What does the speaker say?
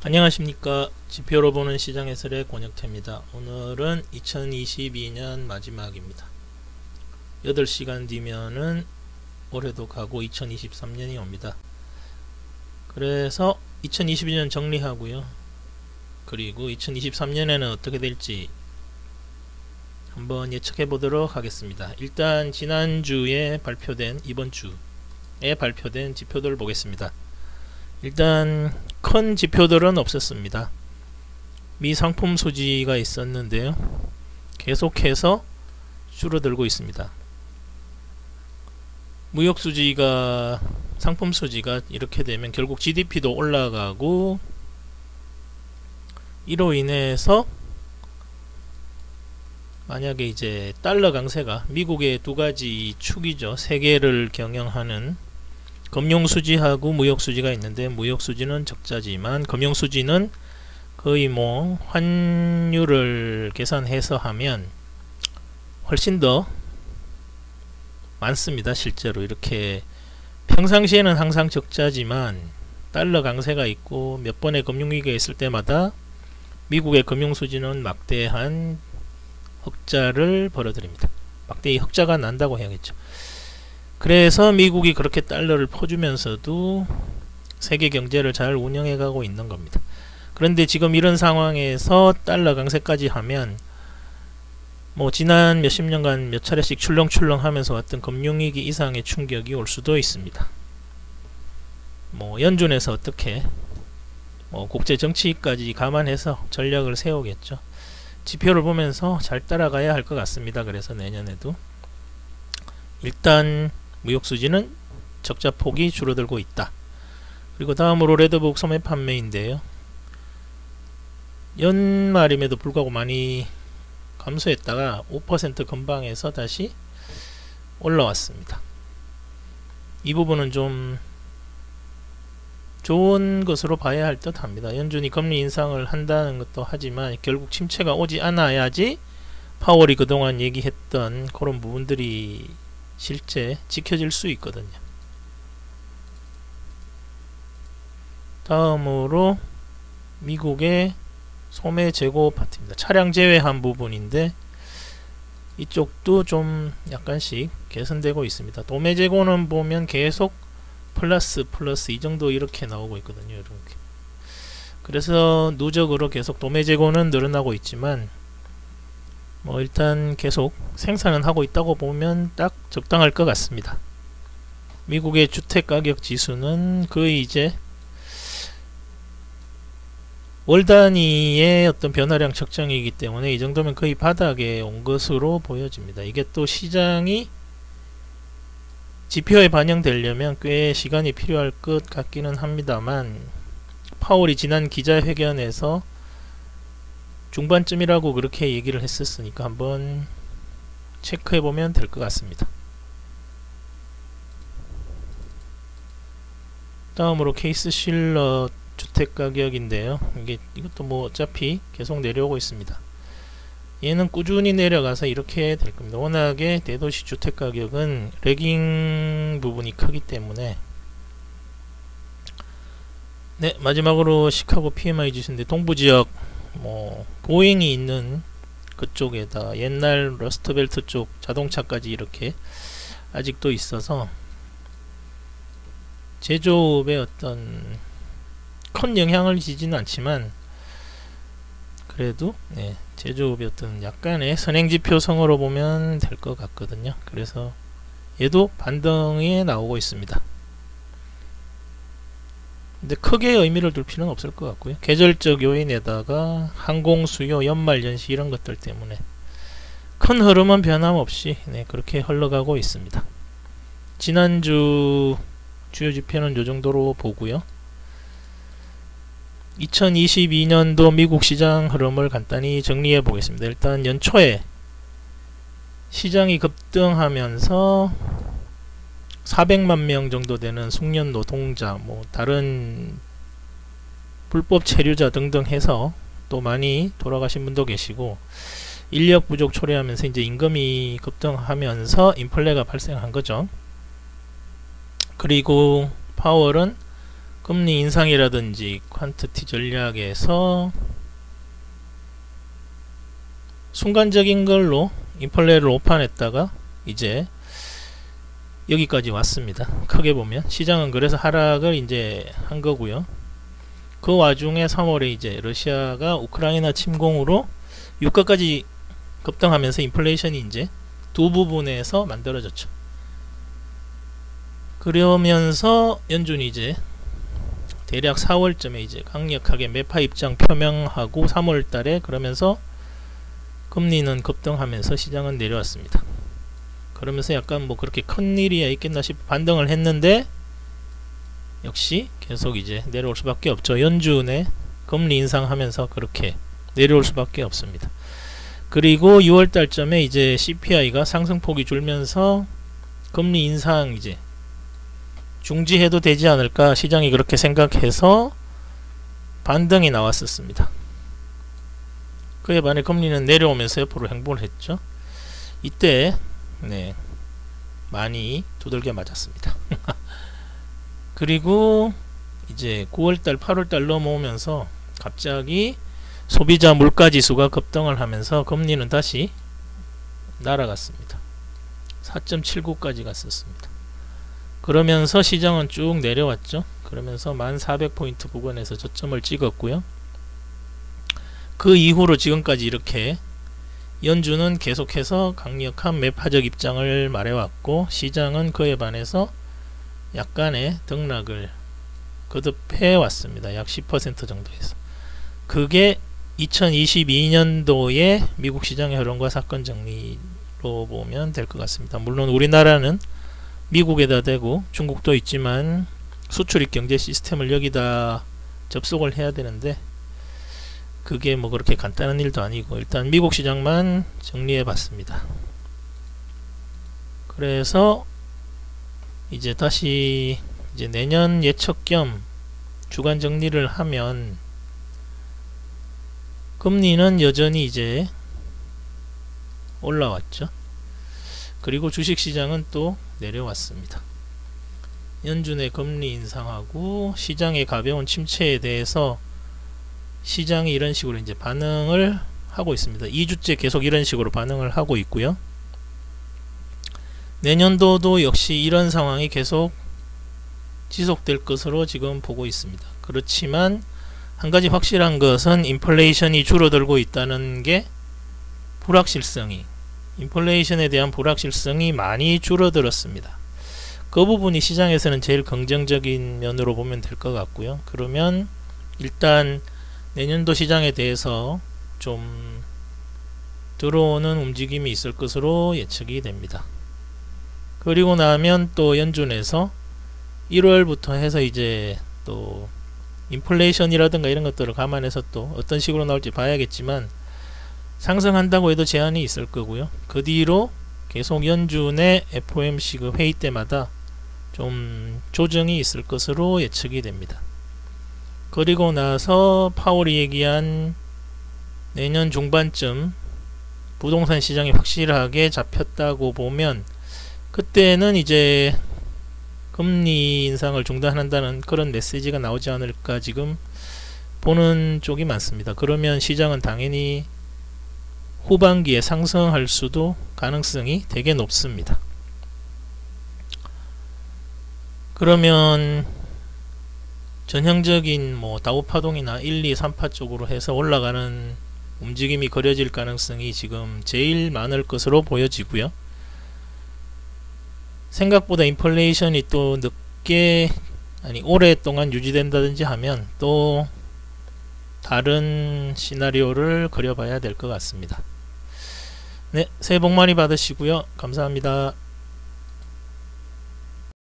안녕하십니까. 지표로 보는 시장 해설의 권혁태입니다. 오늘은 2022년 마지막입니다. 8시간 뒤면은 올해도 가고 2023년이 옵니다. 그래서 2022년 정리하고요. 그리고 2023년에는 어떻게 될지 한번 예측해 보도록 하겠습니다. 일단 지난주에 발표된, 이번 주에 발표된 지표들 보겠습니다. 일단 큰 지표들은 없었습니다. 미 상품 수지가 있었는데요, 계속해서 줄어들고 있습니다. 무역 수지가, 상품 수지가 이렇게 되면 결국 GDP도 올라가고, 이로 인해서 만약에 이제 달러 강세가, 미국의 두 가지 축이죠, 세계를 경영하는 금융수지하고 무역수지가 있는데, 무역수지는 적자지만 금융수지는 거의 뭐 환율을 계산해서 하면 훨씬 더 많습니다. 실제로 이렇게 평상시에는 항상 적자지만 달러 강세가 있고 몇 번의 금융위기가 있을 때마다 미국의 금융수지는 막대한 흑자를 벌어들입니다. 막대히 흑자가 난다고 해야겠죠. 그래서 미국이 그렇게 달러를 퍼주면서도 세계 경제를 잘 운영해 가고 있는 겁니다. 그런데 지금 이런 상황에서 달러 강세까지 하면 뭐 지난 몇십 년간 몇 차례씩 출렁출렁 하면서 왔던 금융위기 이상의 충격이 올 수도 있습니다. 뭐 연준에서 어떻게 뭐 국제 정치까지 감안해서 전략을 세우겠죠. 지표를 보면서 잘 따라가야 할 것 같습니다. 그래서 내년에도 일단 무역수지는 적자폭이 줄어들고 있다. 그리고 다음으로 레드북 소매 판매인데요, 연말임에도 불구하고 많이 감소했다가 5% 근방에서 다시 올라왔습니다. 이 부분은 좀 좋은 것으로 봐야 할 듯 합니다. 연준이 금리 인상을 한다는 것도 하지만 결국 침체가 오지 않아야지 파월이 그동안 얘기했던 그런 부분들이 실제 지켜질 수 있거든요. 다음으로 미국의 소매 재고 파트입니다. 차량 제외한 부분인데 이쪽도 좀 약간씩 개선되고 있습니다. 도매 재고는 보면 계속 플러스 이 정도 이렇게 나오고 있거든요. 이렇게. 그래서 누적으로 계속 도매 재고는 늘어나고 있지만 뭐 일단 계속 생산은 하고 있다고 보면 딱 적당할 것 같습니다. 미국의 주택가격 지수는 거의 이제 월 단위의 어떤 변화량 측정이기 때문에 이 정도면 거의 바닥에 온 것으로 보여집니다. 이게 또 시장이 지표에 반영되려면 꽤 시간이 필요할 것 같기는 합니다만, 파월이 지난 기자회견에서 중반쯤이라고 그렇게 얘기를 했었으니까 한번 체크해보면 될 것 같습니다. 다음으로 케이스실러 주택가격인데요, 이것도 뭐 어차피 계속 내려오고 있습니다. 얘는 꾸준히 내려가서 이렇게 될 겁니다. 워낙에 대도시 주택가격은 레깅 부분이 크기 때문에. 네, 마지막으로 시카고 PMI 지수인데, 동부지역 뭐 보잉이 있는 그쪽에다 옛날 러스트벨트 쪽 자동차까지 이렇게 아직도 있어서 제조업에 어떤 큰 영향을 주지는 않지만 그래도 제조업이 어떤 약간의 선행지표성으로 보면 될 것 같거든요. 그래서 얘도 반등에 나오고 있습니다. 근데 크게 의미를 둘 필요는 없을 것 같고요. 계절적 요인에다가 항공수요, 연말연시 이런 것들 때문에 큰 흐름은 변함없이 그렇게 흘러가고 있습니다. 지난주 주요 지표는 이 정도로 보고요. 2022년도 미국 시장 흐름을 간단히 정리해 보겠습니다. 일단 연초에 시장이 급등하면서 400만 명 정도 되는 숙련 노동자, 뭐 다른 불법 체류자 등등 해서 또 많이 돌아가신 분도 계시고, 인력 부족 초래하면서 이제 임금이 급등하면서 인플레가 발생한 거죠. 그리고 파월은 금리 인상이라든지 퀀티티 전략에서 순간적인 걸로 인플레를 오판했다가 이제 여기까지 왔습니다. 크게 보면 시장은 그래서 하락을 이제 한 거고요. 그 와중에 3월에 이제 러시아가 우크라이나 침공으로 유가까지 급등하면서 인플레이션이 이제 두 부분에서 만들어졌죠. 그러면서 연준이 이제 대략 4월쯤에 이제 강력하게 매파 입장 표명하고 3월달에 그러면서 금리는 급등하면서 시장은 내려왔습니다. 그러면서 약간 뭐 그렇게 큰 일이 있겠나 싶어 반등을 했는데 역시 계속 이제 내려올 수밖에 없죠. 연준의 금리 인상하면서 그렇게 내려올 수밖에 없습니다. 그리고 6월달쯤에 이제 CPI가 상승폭이 줄면서 금리 인상 이제 중지해도 되지 않을까 시장이 그렇게 생각해서 반등이 나왔었습니다. 그에 반해 금리는 내려오면서 옆으로 행보를 했죠. 이때 네, 많이 두들겨 맞았습니다. 그리고 이제 9월달 8월달 넘어오면서 갑자기 소비자 물가지수가 급등을 하면서 금리는 다시 날아갔습니다. 4.79까지 갔었습니다. 그러면서 시장은 쭉 내려왔죠. 그러면서 1400포인트 부근에서 저점을 찍었고요. 그 이후로 지금까지 이렇게 연준은 계속해서 강력한 매파적 입장을 말해왔고 시장은 그에 반해서 약간의 등락을 거듭해 왔습니다. 약 10% 정도에서. 그게 2022년도의 미국 시장의 흐름과 사건 정리로 보면 될 것 같습니다. 물론 우리나라는 미국에다 대고 중국도 있지만 수출입 경제 시스템을 여기다 접속을 해야 되는데 그게 뭐 그렇게 간단한 일도 아니고 일단 미국 시장만 정리해 봤습니다. 그래서 이제 다시 이제 내년 예측 겸 주간 정리를 하면 금리는 여전히 이제 올라왔죠. 그리고 주식시장은 또 내려왔습니다. 연준의 금리 인상하고 시장의 가벼운 침체에 대해서 시장이 이런 식으로 이제 반응을 하고 있습니다. 2주째 계속 이런 식으로 반응을 하고 있고요. 내년도도 역시 이런 상황이 계속 지속될 것으로 지금 보고 있습니다. 그렇지만 한 가지 확실한 것은 인플레이션이 줄어들고 있다는 게 불확실성이 인플레이션에 대한 불확실성이 많이 줄어들었습니다. 그 부분이 시장에서는 제일 긍정적인 면으로 보면 될 것 같고요. 그러면 일단 내년도 시장에 대해서 좀 들어오는 움직임이 있을 것으로 예측이 됩니다. 그리고 나면 또 연준에서 1월부터 해서 이제 또 인플레이션이라든가 이런 것들을 감안해서 또 어떤 식으로 나올지 봐야겠지만 상승한다고 해도 제한이 있을 거고요. 그 뒤로 계속 연준의 FOMC 그 회의 때마다 좀 조정이 있을 것으로 예측이 됩니다. 그리고 나서 파월이 얘기한 내년 중반쯤 부동산 시장이 확실하게 잡혔다고 보면 그때는 이제 금리 인상을 중단한다는 그런 메시지가 나오지 않을까 지금 보는 쪽이 많습니다. 그러면 시장은 당연히 후반기에 상승할 수도 가능성이 되게 높습니다. 그러면 전형적인 뭐 다우파동이나 1, 2, 3파 쪽으로 해서 올라가는 움직임이 그려질 가능성이 지금 제일 많을 것으로 보여지고요. 생각보다 인플레이션이 또 늦게 오랫동안 유지된다든지 하면 또 다른 시나리오를 그려봐야 될 것 같습니다. 네, 새해 복 많이 받으시고요. 감사합니다.